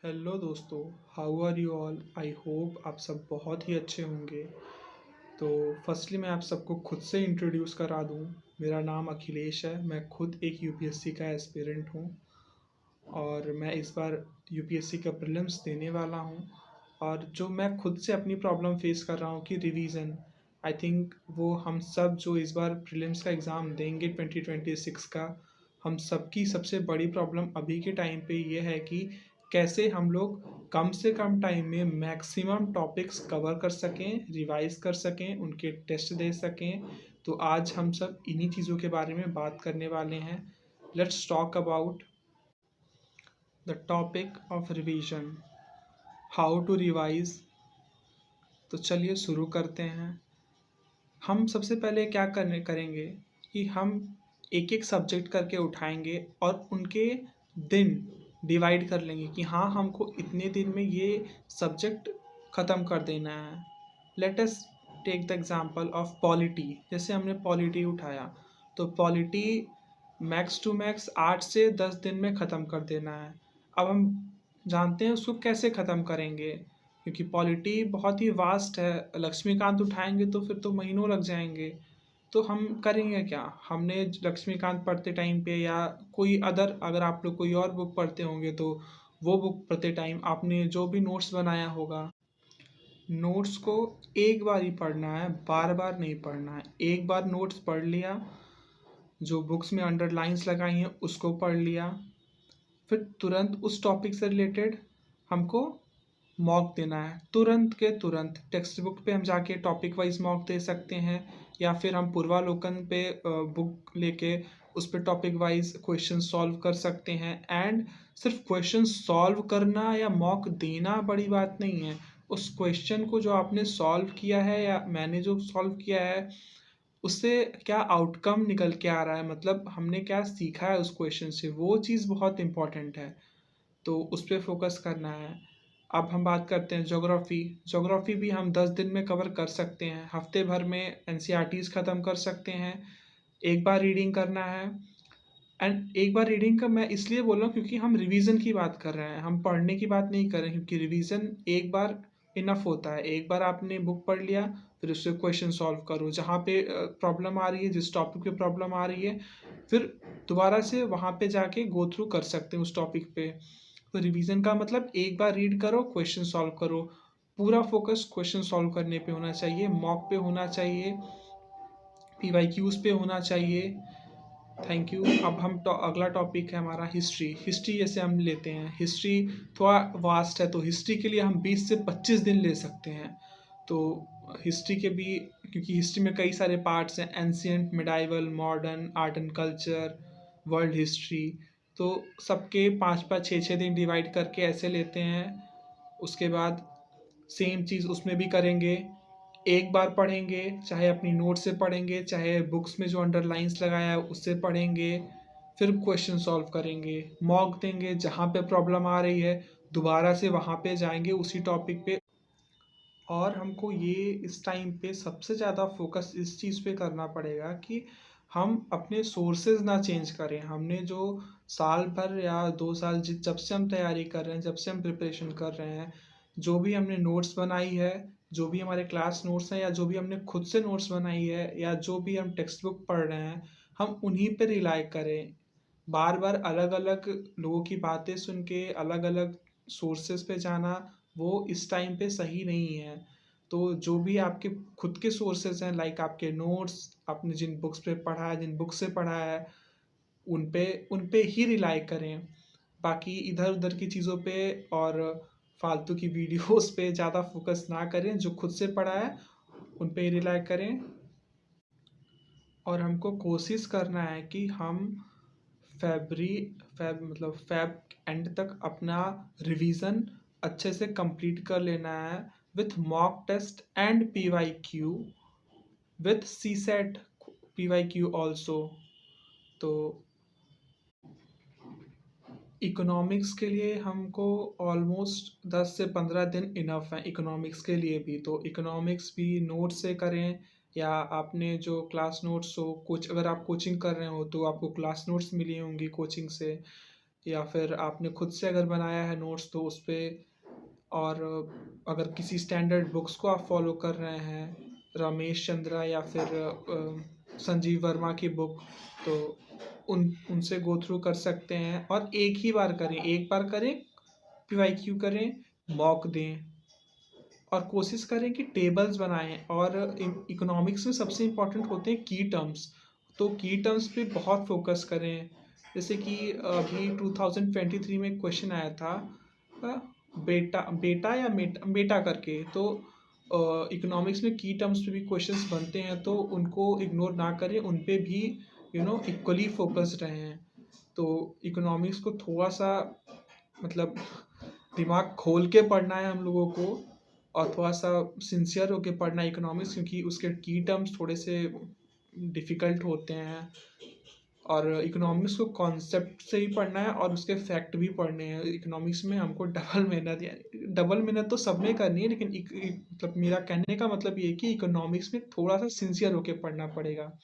Hello दोस्तों, how are you all. I hope आप सब बहुत ही अच्छे होंगे। तो फर्स्टली मैं आप सबको खुद से इंट्रोड्यूस करा दूं। मेरा नाम अखिलेश है। मैं खुद एक यूपीएससी का एस्पिरेंट हूं और मैं इस बार यूपीएससी का प्रीलिम्स देने वाला हूं। और जो मैं खुद से अपनी प्रॉब्लम फेस कर रहा हूं कि रिवीजन, आई थिंक वो हम सब जो इस बार प्रीलिम्स का एग्ज़ाम देंगे 2026 का, हम सबकी सबसे बड़ी प्रॉब्लम अभी के टाइम पे ये है कि कैसे हम लोग कम से कम टाइम में मैक्सिमम टॉपिक्स कवर कर सकें, रिवाइज कर सकें, उनके टेस्ट दे सकें। तो आज हम सब इन्हीं चीज़ों के बारे में बात करने वाले हैं। Let's talk about the topic of revision, how to revise. तो चलिए शुरू करते हैं। हम सबसे पहले क्या करने करेंगे कि हम एक एक सब्जेक्ट करके उठाएंगे और उनके दिन डिवाइड कर लेंगे कि हाँ, हमको इतने दिन में ये सब्जेक्ट ख़त्म कर देना है। Let us take the example of polity. जैसे हमने पॉलिटी उठाया तो पॉलिटी मैक्स टू मैक्स 8 से 10 दिन में ख़त्म कर देना है। अब हम जानते हैं उसको कैसे ख़त्म करेंगे, क्योंकि पॉलिटी बहुत ही वास्ट है। लक्ष्मीकांत उठाएंगे तो फिर तो महीनों लग जाएंगे। तो हम करेंगे क्या, हमने लक्ष्मीकांत पढ़ते टाइम पे या कोई अदर, अगर आप लोग कोई और बुक पढ़ते होंगे तो वो बुक पढ़ते टाइम आपने जो भी नोट्स बनाया होगा, नोट्स को एक बार ही पढ़ना है, बार बार नहीं पढ़ना है। एक बार नोट्स पढ़ लिया, जो बुक्स में अंडरलाइंस लगाई हैं उसको पढ़ लिया, फिर तुरंत उस टॉपिक से रिलेटेड हमको मॉक देना है। तुरंत के तुरंत टेक्स्ट बुक पे हम जाके टॉपिक वाइज मॉक दे सकते हैं, या फिर हम पूर्वालोकन पे बुक लेके उस पर टॉपिक वाइज क्वेश्चन सॉल्व कर सकते हैं। एंड सिर्फ क्वेश्चन सॉल्व करना या मॉक देना बड़ी बात नहीं है। उस क्वेश्चन को जो आपने सॉल्व किया है या मैंने जो सॉल्व किया है, उससे क्या आउटकम निकल के आ रहा है, मतलब हमने क्या सीखा है उस क्वेश्चन से, वो चीज़ बहुत इंपॉर्टेंट है। तो उस पर फोकस करना है। अब हम बात करते हैं ज्योग्राफी। ज्योग्राफी भी हम 10 दिन में कवर कर सकते हैं, हफ्ते भर में एनसीईआरटीज़ ख़त्म कर सकते हैं। एक बार रीडिंग करना है। एंड एक बार रीडिंग का मैं इसलिए बोल रहा हूँ क्योंकि हम रिवीजन की बात कर रहे हैं, हम पढ़ने की बात नहीं कर रहे हैं, क्योंकि रिवीजन एक बार इनफ होता है। एक बार आपने बुक पढ़ लिया, फिर उससे क्वेश्चन सॉल्व करो, जहाँ पे प्रॉब्लम आ रही है, जिस टॉपिक पे प्रॉब्लम आ रही है, फिर दोबारा से वहाँ पे जाके गो थ्रू कर सकते हैं उस टॉपिक पे। तो रिवीजन का मतलब एक बार रीड करो, क्वेश्चन सॉल्व करो। पूरा फोकस क्वेश्चन सॉल्व करने पे होना चाहिए, मॉक पे होना चाहिए, पीवाईक्यूज पे होना चाहिए। Thank you. अब हम अगला टॉपिक है हमारा हिस्ट्री। हिस्ट्री जैसे हम लेते हैं, हिस्ट्री थोड़ा वास्ट है, तो हिस्ट्री के लिए हम 20 से 25 दिन ले सकते हैं। तो हिस्ट्री के भी, क्योंकि हिस्ट्री में कई सारे पार्ट्स हैं, ancient, medieval, modern, art and culture, world history. तो सबके 5 5 6 6 दिन डिवाइड करके ऐसे लेते हैं। उसके बाद सेम चीज़ उसमें भी करेंगे। एक बार पढ़ेंगे, चाहे अपनी नोट से पढ़ेंगे, चाहे बुक्स में जो अंडरलाइंस लगाया है उससे पढ़ेंगे, फिर क्वेश्चन सॉल्व करेंगे, मॉक देंगे, जहाँ पे प्रॉब्लम आ रही है दोबारा से वहाँ पे जाएंगे उसी टॉपिक पे। और हमको ये इस टाइम पे सबसे ज़्यादा फोकस इस चीज़ पे करना पड़ेगा कि हम अपने सोर्सेज ना चेंज करें। हमने जो साल भर या 2 साल जब से हम तैयारी कर रहे हैं, जब से हम प्रिपरेशन कर रहे हैं, जो भी हमने नोट्स बनाई है, जो भी हमारे क्लास नोट्स हैं, या जो भी हमने खुद से नोट्स बनाई है, या जो भी हम टेक्स्ट बुक पढ़ रहे हैं, हम उन्हीं पे रिलाई करें। बार बार अलग अलग लोगों की बातें सुन के अलग अलग सोर्सेज पे जाना, वो इस टाइम पे सही नहीं है। तो जो भी आपके खुद के सोर्सेज हैं, लाइक आपके नोट्स, आपने जिन बुक्स पे पढ़ा है, जिन बुक से पढ़ा है, उन पे ही रिलाई करें। बाकी इधर उधर की चीज़ों पे और फालतू की वीडियोस पे ज़्यादा फोकस ना करें। जो खुद से पढ़ा है उन पे ही रिलाई करें। और हमको कोशिश करना है कि हम फेबरी फेब मतलब फेब एंड तक अपना रिवीजन अच्छे से कंप्लीट कर लेना है, with mock test and PYQ, with CSAT PYQ also. तो इकोनॉमिक्स के लिए हमको ऑलमोस्ट 10 से 15 दिन इनफ है, इकोनॉमिक्स के लिए भी। तो इकोनॉमिक्स भी नोट से करें, या आपने जो क्लास नोट्स हो, कुछ अगर आप कोचिंग कर रहे हो तो आपको क्लास नोट्स मिली होंगी कोचिंग से, या फिर आपने खुद से अगर बनाया है नोट्स तो उस पे, और अगर किसी स्टैंडर्ड बुक्स को आप फॉलो कर रहे हैं, रमेश चंद्रा या फिर संजीव वर्मा की बुक, तो उनसे गो थ्रू कर सकते हैं। और एक बार करें, पीवाईक्यू करें, मॉक दें, और कोशिश करें कि टेबल्स बनाएं। और इकोनॉमिक्स में सबसे इम्पोर्टेंट होते हैं की टर्म्स, तो की टर्म्स पे बहुत फोकस करें। जैसे कि अभी 2023 में क्वेश्चन आया था, अ, बेटा बेटा या मेटा करके, तो इकोनॉमिक्स में की टर्म्स पे भी क्वेश्चंस बनते हैं, तो उनको इग्नोर ना करें, उन पे भी इक्वली फोकस्ड रहें। तो इकोनॉमिक्स को थोड़ा सा, मतलब, दिमाग खोल के पढ़ना है हम लोगों को, और थोड़ा सा सिंसियर होके पढ़ना है इकोनॉमिक्स, क्योंकि उसके की टर्म्स थोड़े से डिफ़िकल्ट होते हैं। और इकोनॉमिक्स को कॉन्सेप्ट से ही पढ़ना है और उसके फैक्ट भी पढ़ने हैं। इकोनॉमिक्स में हमको डबल मेहनत तो सब में करनी है, लेकिन मतलब मेरा कहने का मतलब ये है कि इकोनॉमिक्स में थोड़ा सा सिंसियर होके पढ़ना पड़ेगा।